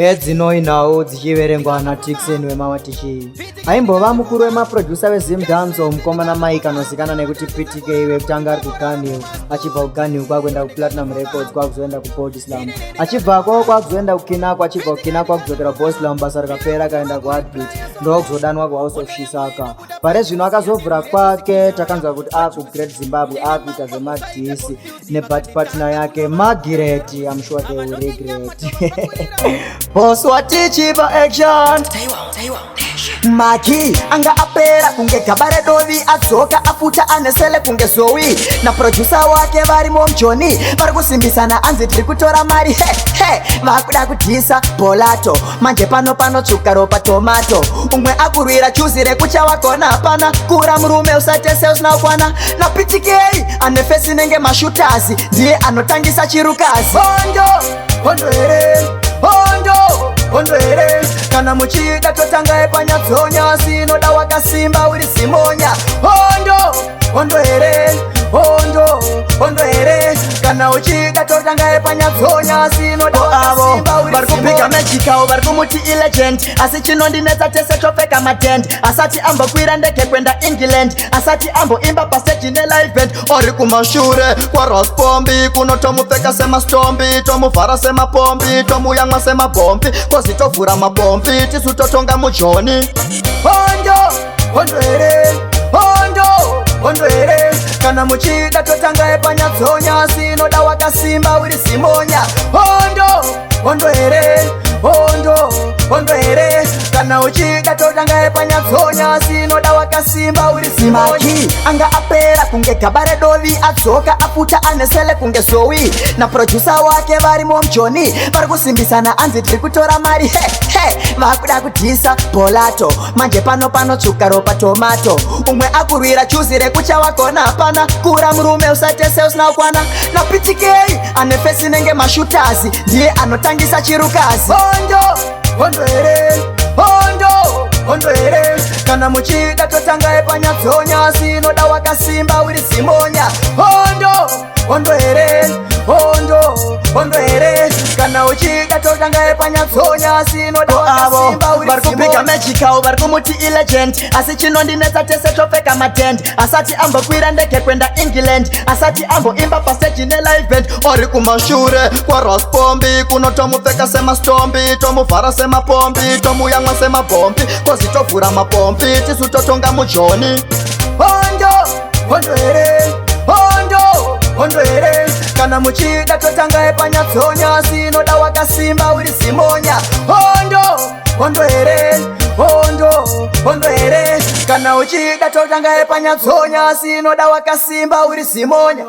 edzinoinawo dzichiverengwa naTixon wemama tichi aimbova mukuru wemaproducer weZim Dance mukomana Mike anozikanwa nekuti PTK wekutanga ari kuGunhill achibva kuGunhill kwakuenda kuPlatinum Records kwakuzoenda kuBodySlam achibvako kwakuzoenda kuKinako achibva kuKinako kwakudzokera Bosslam basa rikapera akaenda kuHeartbeat ndokuzodanwa kuHouse of Shisaka pare zvino akazovhura kwake takanzwa kuti akuGreat Zimbabwe akuita zvemadhisi nebut partner yake Margaret. I'm sure they will regret. Boss watichi pa action Maki anga apera kunge kabare dovi atsoka afuta anesele kunge Zoe na producer wake vari momjoni vari kusimbisana anzi tiri kutora mari vakuda kudhisa Bolato manje pano tsvuka ropa tomato umwe akurwira chuzi rekucha wakona hapana kura murume usatese usina kwana na PTK ane fesi nenge mashutazi ndiye anotangisa chirukazi hondo here kana muchida totanga epanyatsonya sinoda wakasimba uri simonya hondo here kana uchida totanga epanyatsonya sinoda wakasimba uri simonya varikupika mechikawo varikumuti ilegend asi chinondinetsa tese topfeka matent asati ambokwira ndege kwenda England asati amboimba pastage nelive band ori kumashure kwaRaspombi kunotomupfeka semastombi tomuvhara semapombi tomuyamwa semabhombi kozitovhura mabhombi tisu totonga mujoni hondo here kana muchida totanga epanyatsonya sinoda wakasimba uri simonya hondo here kana uchida totanga epanyatsonya sinoda wakasimba uri simonya anga apera kunge kabare dovi atsoka afuta anesele kunge Zoe na producer wake vari momjoni vari kusimbisana anzi tiri kutora mari vakuda kudhisa Bolato manje pano tsvuka ropa tomato umwe akurwira chuzi rekucha wakona hapana kura murume usatese usina kwana na PTK ane fesi nenge mashutazi ndiye anotangisa chirukazi hondo here kana muchida totanga epanyatsonya sinoda wakasimba uri simonya hondo here kana uchida totanga epanyatsonya sinoda wakasimba uri varikupika mechikawo varikumuti ilegend asi chinondinetsa tese topfeka matent asati ambokwira ndege kwenda England asati amboimba pastage nelive band ori kumashure kwaRaspombi kunotomupfeka semastombi tomuvhara semapombi tomuyamwa semabhombi kozitovhura mapombi tisu totonga mujoni hondo here kana muchida totanga epanyatsonya sinoda wakasimba uri simonya hondo here kana uchida totanga epanyatsonya sinoda wakasimba uri simonya